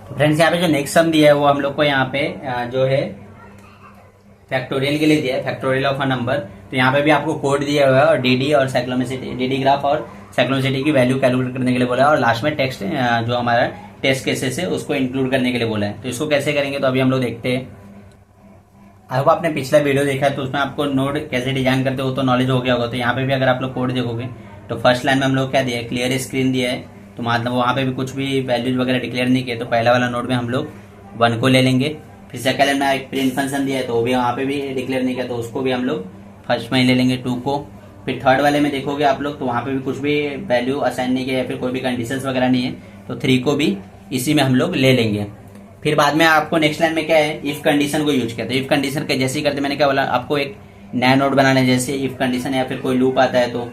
तो फ्रेंड्स यहाँ पे जो नेक्स्ट सम दिया है वो हम लोग को यहाँ पे जो है फैक्टोरियल के लिए दिया है, फैक्टोरियल ऑफ अ नंबर। तो यहाँ पे भी आपको कोड दिया हुआ है और डीडी और साइक्लोमेसिटी, डीडी ग्राफ और साइक्लोमेसिटी की वैल्यू कैलकुलेट करने के लिए बोला है, और लास्ट में टेक्स्ट जो हमारा टेस्ट केसेस है उसको इंक्लूड करने के लिए बोला है। तो इसको कैसे करेंगे तो अभी हम लोग देखते हैं। आई होप आपने पिछला वीडियो देखा है तो उसमें आपको नोड कैसे डिजाइन करते हो तो नॉलेज हो गया होगा। तो यहाँ पे भी अगर आप लोग कोड देखोगे तो फर्स्ट लाइन में हम लोग क्या दिया है, क्लियर स्क्रीन दिया है। तो मतलब वहाँ पे भी कुछ भी वैल्यूज वगैरह डिक्लेयर नहीं किए। तो पहला वाला नोड में हम लोग 1 को ले लेंगे। फिर सेकंड लाइन में एक प्रिंट फंक्शन दिया है तो वो भी वहाँ पे भी डिक्लेयर नहीं किया, तो उसको भी हम लोग फर्स्ट में ही ले लेंगे 2 को। फिर थर्ड वाले में देखोगे आप लोग तो वहाँ पे भी कुछ भी वैल्यू असाइन नहीं किया या फिर कोई भी कंडीशंस वगैरह नहीं है, तो 3 को भी इसी में हम लोग ले लेंगे। फिर बाद में आपको नेक्स्ट लाइन में क्या है, इफ कंडीशन को यूज किया। तो इफ कंडीशन के जैसे ही करते मैंने क्या बोला, आपको एक नया नोड बनाना है, जैसे इफ कंडीशन या फिर कोई लूप आता है तो।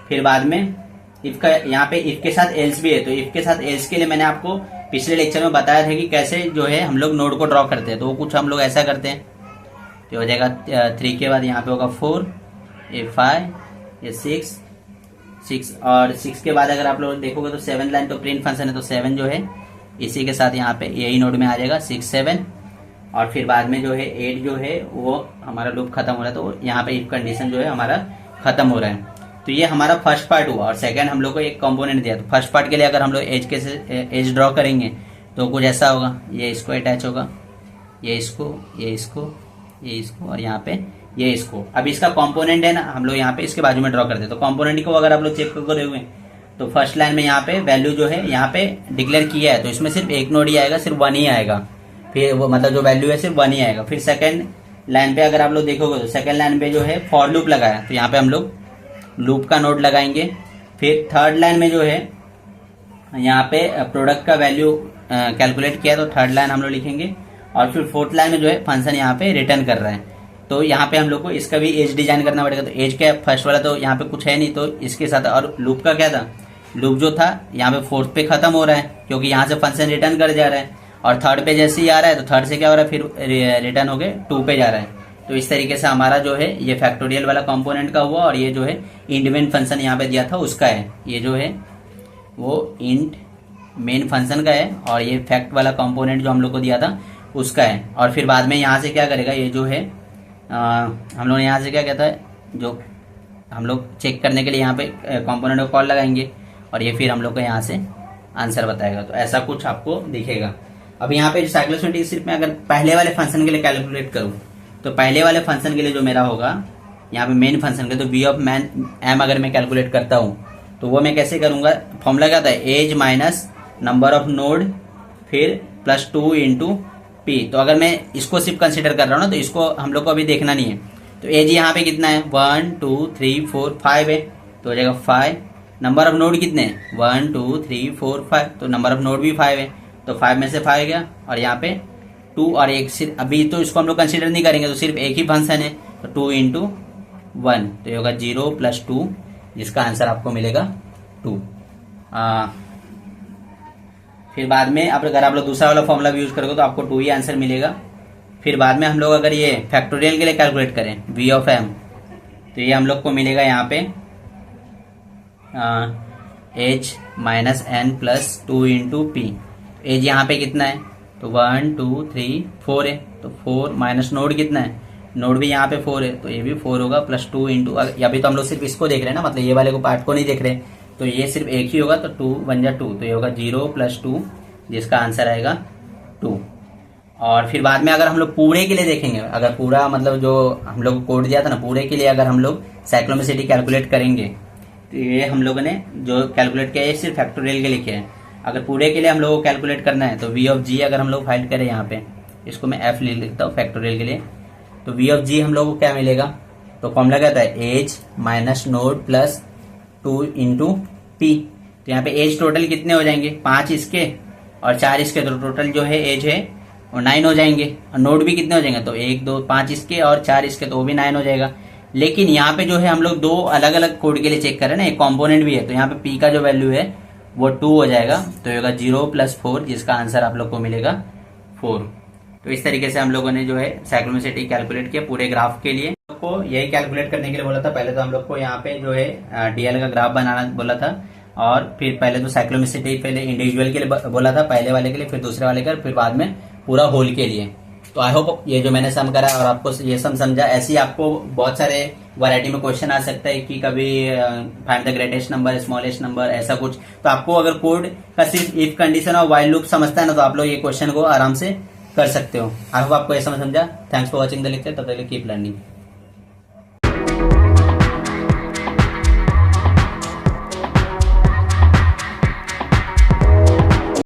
फिर बाद में इफ का यहाँ पे इफ के साथ एल्स भी है। तो इफ के साथ एल्स के लिए मैंने आपको पिछले लेक्चर में बताया था कि कैसे जो है हम लोग नोड को ड्रॉ करते हैं। तो वो कुछ हम लोग ऐसा करते हैं, तो हो जाएगा 3 के बाद यहाँ पे होगा 4, ये 5, ये 6 और 6 के बाद अगर आप लोग देखोगे तो 7 लाइन तो प्रिंट फंक्शन है, तो 7 जो है इसी के साथ यहाँ पे यही नोड में आ जाएगा 6, 7। और फिर बाद में जो है 8 जो है वो हमारा लूप खत्म हो रहा है, तो यहाँ पे इफ कंडीशन जो है हमारा खत्म हो रहा है। तो ये हमारा फर्स्ट पार्ट हुआ। और सेकंड हम लोग को एक कंपोनेंट दिया। तो फर्स्ट पार्ट के लिए अगर हम लोग एज ड्रॉ करेंगे तो कुछ ऐसा होगा, ये इसको अटैच होगा, ये इसको, ये इसको, ये इसको और यहाँ पे ये इसको। अब इसका कंपोनेंट है ना, हम लोग यहाँ पे इसके बाजू में ड्रॉ करते हैं। तो कंपोनेंट को अगर आप लोग चेक करोगे हुए तो फर्स्ट लाइन में यहाँ पे वैल्यू जो है यहाँ पे डिक्लेयर किया है, तो इसमें सिर्फ एक नोड ही आएगा, सिर्फ 1 ही आएगा। फिर वो मतलब जो वैल्यू है सिर्फ 1 ही आएगा। फिर सेकंड लाइन पे अगर आप लोग देखोगे तो सेकंड लाइन पे जो है फॉर लूप लगाया, तो यहाँ पे हम लोग लूप का नोड लगाएंगे। फिर थर्ड लाइन में जो है यहाँ पे प्रोडक्ट का वैल्यू कैलकुलेट किया, तो थर्ड लाइन हम लोग लिखेंगे। और फिर फोर्थ लाइन में जो है फंक्शन यहाँ पे रिटर्न कर रहा है, तो यहाँ पे हम लोग को इसका भी एज डिजाइन करना पड़ेगा। तो एज क्या, फर्स्ट वाला तो यहाँ पे कुछ है नहीं, तो इसके साथ। और लूप का क्या था, लूप जो था यहाँ पे फोर्थ पे खत्म हो रहा है क्योंकि यहाँ से फंक्शन रिटर्न कर जा रहा है। और थर्ड पे जैसे ही आ रहा है तो थर्ड से क्या हो रहा है, फिर रिटर्न हो गए 2 पे जा रहा है। तो इस तरीके से हमारा जो है ये फैक्टोरियल वाला कंपोनेंट का हुआ। और ये जो है इंट मेन फंक्शन यहाँ पे दिया था उसका है, ये जो है वो इंट मेन फंक्शन का है। और ये फैक्ट वाला कंपोनेंट जो हम लोग को दिया था उसका है। और फिर बाद में यहाँ से क्या करेगा, ये जो है हम लोग यहाँ से क्या कहता है, जो हम लोग चेक करने के लिए यहाँ पे कंपोनेंट को कॉल लगाएंगे और ये फिर हम लोग को यहाँ से आंसर बताएगा। तो ऐसा कुछ आपको दिखेगा। अब यहाँ पे साइक्लोमेटिक सिर्फ में अगर पहले वाले फंक्शन के लिए कैलकुलेट करूँ तो पहले वाले फंक्शन के लिए जो मेरा होगा यहाँ पे मेन फंक्शन के, तो वी ऑफ मैन एम अगर मैं कैलकुलेट करता हूँ तो वो मैं कैसे करूंगा, फॉर्मूला क्या था, edge minus number of node फिर प्लस 2 इंटू पी। तो अगर मैं इसको सिर्फ कंसिडर कर रहा हूँ ना तो इसको हम लोग को अभी देखना नहीं है। तो एज यहाँ पे कितना है, 1 2 3 4 5 है, तो हो जाएगा 5। नंबर ऑफ नोड कितने हैं, 1 2 3 4 5, तो नंबर ऑफ नोड भी 5 है, तो 5 में से 5 गया। और यहाँ पे 2 और 1 सिर्फ अभी तो इसको हम लोग कंसिडर नहीं करेंगे, तो सिर्फ एक ही फंक्शन है, तो 2 इंटू 1, तो ये होगा 0 प्लस 2, जिसका आंसर आपको मिलेगा 2। फिर बाद में अगर आप लोग दूसरा वाला फॉर्मूला यूज करोगे तो आपको 2 ही आंसर मिलेगा। फिर बाद में हम लोग अगर ये फैक्टोरियल के लिए कैलकुलेट करें वी ऑफ एम, तो ये हम लोग को मिलेगा यहाँ पे H minus N plus 2 into P. Edge यहाँ पे कितना है, तो 1 2 3 4 है, तो 4 माइनस नोड कितना है, नोड भी यहाँ पे 4 है, तो ये भी 4 होगा प्लस 2 इंटू, अभी तो हम लोग सिर्फ इसको देख रहे हैं ना, मतलब ये वाले को पार्ट को नहीं देख रहे, तो ये सिर्फ एक ही होगा, तो 2 1 जा 2, तो ये होगा 0 प्लस 2, जिसका आंसर आएगा 2। और फिर बाद में अगर हम लोग पूरे के लिए देखेंगे, अगर पूरा मतलब जो हम लोग कोड दिया था ना, पूरे के लिए अगर हम लोग साइक्लोमेसिटी कैलकुलेट करेंगे तो ये हम लोगों ने जो कैलकुलेट किया है सिर्फ फैक्टोरियल के लिए किया है। अगर पूरे के लिए हम लोग को कैलकुलेट करना है तो वी ऑफ जी अगर हम लोग फाइंड करें, यहाँ पे इसको मैं एफ लिख लेता हूँ फैक्टोरियल के लिए, तो वी ऑफ जी हम लोग को क्या मिलेगा, तो फॉर्मूला क्या था, edge minus node plus 2 into P. तो यहाँ पे एज टोटल कितने हो जाएंगे, 5 इसके और 4 इसके, तो टोटल जो है एज है वो 9 हो जाएंगे। और नोड भी कितने हो जाएंगे, तो 1 2 5 इसके और 4 इसके, तो वो भी 9 हो जाएगा। लेकिन यहाँ पे जो है हम लोग 2 अलग अलग कोड के लिए चेक कर रहे हैं ना, एक कॉम्पोनेंट भी है, तो यहाँ पे पी का जो वैल्यू है वो 2 हो जाएगा, तो होगा 0 प्लस 4, जिसका आंसर आप लोग को मिलेगा 4। तो इस तरीके से हम लोगों ने जो है साइक्लोमेसिटी कैलकुलेट किया पूरे ग्राफ के लिए। को यही कैलकुलेट करने के लिए बोला था, पहले तो हम लोग को यहाँ पे जो है डीएल का ग्राफ बनाना बोला था, और फिर पहले तो साइक्लोमिसिटी पहले इंडिविजुअल के लिए बोला था, पहले वाले के लिए, फिर दूसरे वाले के लिए, फिर बाद में पूरा होल के लिए। तो आई होप ये जो मैंने सम करा और आपको ये सम समझा। ऐसे ही आपको बहुत सारे वैरायटी में क्वेश्चन आ सकता है कि कभी find the greatest number, smallest number, ऐसा कुछ। तो आपको अगर कोड का सिर्फ इफ कंडीशन और व्हाइल लूप समझता है ना, तो आप लोग ये क्वेश्चन को आराम से कर सकते हो। आई होप आपको ये समझा। Thanks for watching the lecture. तब तक कीप लर्निंग।